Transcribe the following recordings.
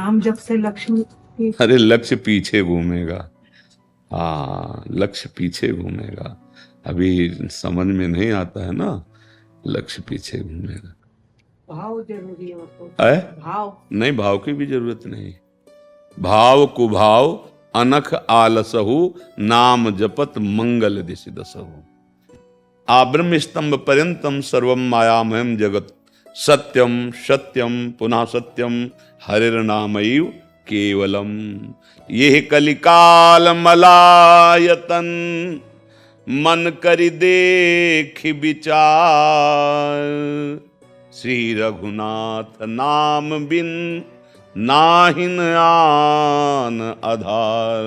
नाम जब से लक्ष्मी अरे लक्ष्य पीछे घूमेगा। हाँ, लक्ष्य पीछे घूमेगा। अभी समझ में नहीं आता है ना, लक्ष्य पीछे घूमेगा। भाव जरूरी है, मतलब है? भाव नहीं, भाव की भी जरूरत नहीं। भाव कुभाव अनख आलसहु, नाम जपत मंगल दिशि दसहु। आब्रह्म स्तंभ पर्यंतम सर्वम मायामयम जगत, सत्यम सत्यम पुनः सत्यम हरिर्नामैव केवलम। ये कलिकाल मलायतन, मन करि देख विचार। श्री रघुनाथ नाम बिन नाहिन आन आधार।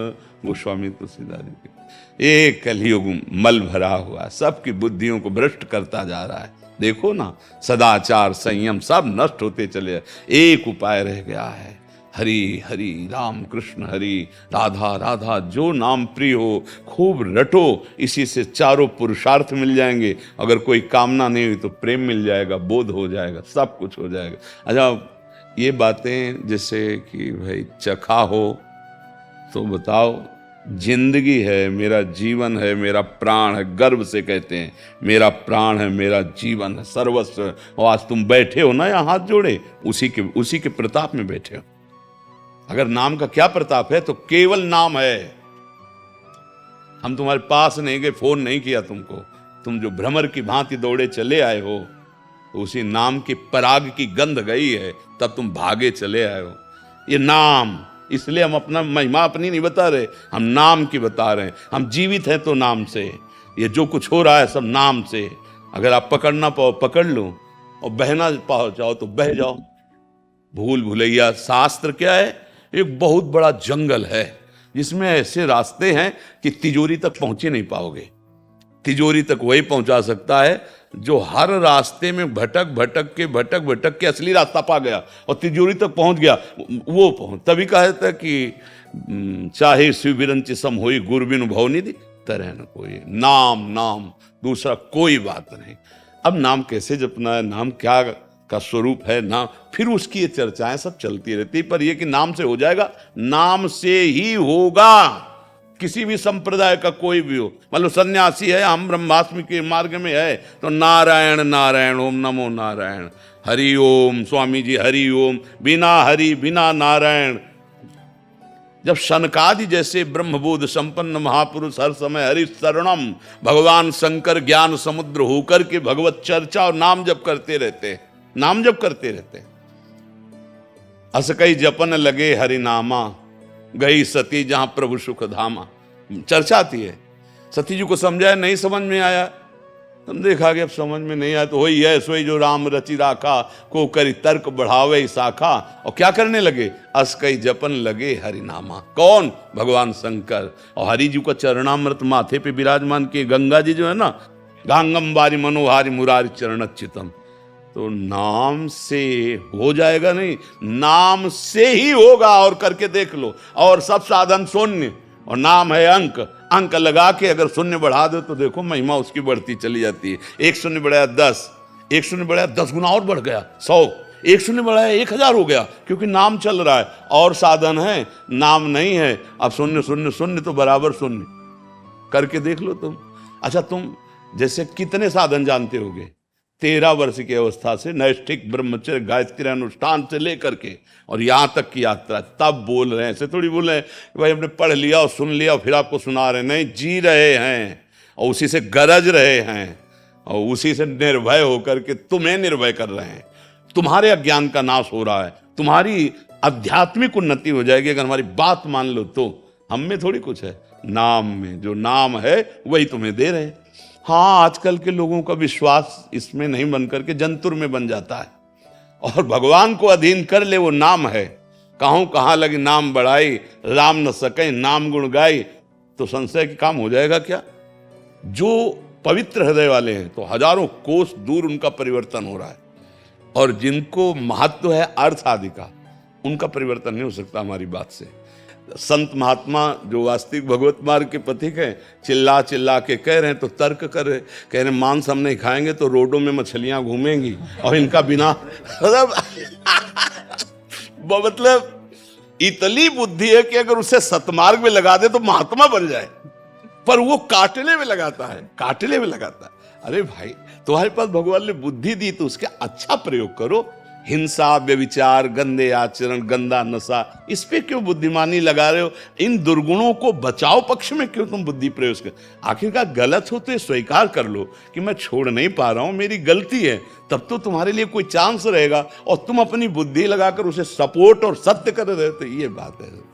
गोस्वामी तुलसीदास जी के। ये कलयुग मल भरा हुआ, सबकी बुद्धियों को भ्रष्ट करता जा रहा है। देखो ना, सदाचार संयम सब नष्ट होते चले। एक उपाय रह गया है, हरि हरि राम कृष्ण हरि राधा राधा। जो नाम प्रिय हो खूब रटो, इसी से चारों पुरुषार्थ मिल जाएंगे। अगर कोई कामना नहीं हुई तो प्रेम मिल जाएगा, बोध हो जाएगा, सब कुछ हो जाएगा। अच्छा, ये बातें जैसे कि भाई चखा हो तो बताओ, जिंदगी है, मेरा जीवन है, मेरा प्राण है। गर्व से कहते हैं मेरा प्राण है, मेरा जीवन है, सर्वस्व है। और आज तुम बैठे हो ना यहाँ हाथ जोड़े, उसी के प्रताप में बैठे हो। अगर नाम का क्या प्रताप है तो केवल नाम है। हम तुम्हारे पास नहीं गए, फोन नहीं किया तुमको, तुम जो भ्रमर की भांति दौड़े चले आए हो, तो उसी नाम की पराग की गंध गई है, तब तुम भागे चले आए हो। ये नाम, इसलिए हम अपना महिमा अपनी नहीं बता रहे, हम नाम की बता रहे हैं। हम जीवित हैं तो नाम से, ये जो कुछ हो रहा है सब नाम से। अगर आप पकड़ना पाओ पकड़ लो, और बहना पाओ जाओ तो बह जाओ। भूल भुलैया शास्त्र क्या है? एक बहुत बड़ा जंगल है जिसमें ऐसे रास्ते हैं कि तिजोरी तक पहुंचे नहीं पाओगे। तिजोरी तक वही पहुंचा सकता है जो हर रास्ते में भटक भटक के असली रास्ता पा गया और तिजोरी तक पहुंच गया। वो पहुंच तभी कहा था कि चाहे शिविरंच सम होई गुरु बिनु भव निधि, तरह न कोई। नाम नाम, दूसरा कोई बात नहीं। अब नाम कैसे जपना है, नाम क्या का स्वरूप है, नाम, फिर उसकी ये चर्चाएं सब चलती रहती। पर ये कि नाम से हो जाएगा, नाम से ही होगा। किसी भी संप्रदाय का कोई भी हो, मतलब सन्यासी है, हम ब्रह्मास्मि के मार्ग में है, तो नारायण नारायण, ओम नमो नारायण, हरि ओम, स्वामी जी हरि ओम, बिना हरि बिना नारायण। जब शनकादि जैसे ब्रह्मबोध संपन्न महापुरुष हर समय हरि शरणम, भगवान शंकर ज्ञान समुद्र होकर के भगवत चर्चा और नाम जप करते रहते, नाम जप करते रहते। अस कई जपन लगे हरि नामा, गई सती जहां प्रभु सुख धामा। चर्चा आती है, सती जी को समझाया, नहीं समझ में आया, तुम देखा कि अब समझ में नहीं आया तो वही है सोई जो राम रचि राखा, को करी तर्क बढ़ावे शाखा। और क्या करने लगे? अस कई जपन लगे हरि नामा। कौन? भगवान शंकर। और हरि जी का चरणामृत माथे पे विराजमान किए। गंगा जी जो है ना, गांगम बारी मनोहारी मुरारी चरणच्युतम। तो नाम से हो जाएगा नहीं, नाम से ही होगा। और करके देख लो। और सब साधन शून्य, और नाम है अंक। अंक लगा के अगर शून्य बढ़ा दो तो देखो महिमा उसकी बढ़ती चली जाती है। एक शून्य बढ़ाया 10, एक शून्य बढ़ाया 10 गुना और बढ़ गया 100, एक शून्य बढ़ाया 1000 हो गया, क्योंकि नाम चल रहा है। और साधन है, नाम नहीं है। अब शून्य शून्य शून्य तो बराबर शून्य, करके देख लो तुम। अच्छा, तुम जैसे कितने साधन जानते होगे? 13 वर्ष की अवस्था से नैष्ठिक ब्रह्मचर्य गायत्री अनुष्ठान से लेकर के और यहाँ तक की यात्रा, तब बोल रहे हैं। ऐसे थोड़ी बोल रहे हैं भाई हमने पढ़ लिया और सुन लिया और फिर आपको सुना रहे हैं। नहीं, जी रहे हैं और उसी से गरज रहे हैं और उसी से निर्भय होकर के तुम्हें निर्भय कर रहे हैं। तुम्हारे अज्ञान का नाश हो रहा है, तुम्हारी आध्यात्मिक उन्नति हो जाएगी अगर हमारी बात मान लो तो। हम में थोड़ी कुछ है, नाम में जो नाम है वही तुम्हें दे रहे हैं। हाँ, आजकल के लोगों का विश्वास इसमें नहीं बन करके जंतुर में बन जाता है, और भगवान को अधीन कर ले वो नाम है। कहूं कहाँ लगी नाम बढ़ाई, राम न सके नाम गुण गाई। तो संशय की काम हो जाएगा क्या? जो पवित्र हृदय वाले हैं तो हजारों कोस दूर उनका परिवर्तन हो रहा है, और जिनको महत्व है अर्थ आदि का, उनका परिवर्तन नहीं हो सकता हमारी बात से। संत महात्मा जो वास्तविक भगवत मार्ग के पथिक हैं, चिल्ला चिल्ला के कह रहे हैं तो तर्क कर रहे, कह रहे मांस हम नहीं खाएंगे तो रोडों में मछलियां घूमेंगी और इनका बिना मतलब इतनी बुद्धि है कि अगर उसे सतमार्ग में लगा दे तो महात्मा बन जाए, पर वो काटने में लगाता है, काटने में लगाता है। अरे भाई, तुम्हारे पास भगवान ने बुद्धि दी तो उसका अच्छा प्रयोग करो। हिंसा, व्यभिचार, गंदे आचरण, गंदा नशा, इस पे क्यों बुद्धिमानी लगा रहे हो? इन दुर्गुणों को बचाव पक्ष में क्यों तुम बुद्धि प्रयोग कर? आखिरकार गलत हो तो स्वीकार कर लो कि मैं छोड़ नहीं पा रहा हूं, मेरी गलती है, तब तो तुम्हारे लिए कोई चांस रहेगा। और तुम अपनी बुद्धि लगाकर उसे सपोर्ट और सत्य कर रहे हो, तो ये बात है।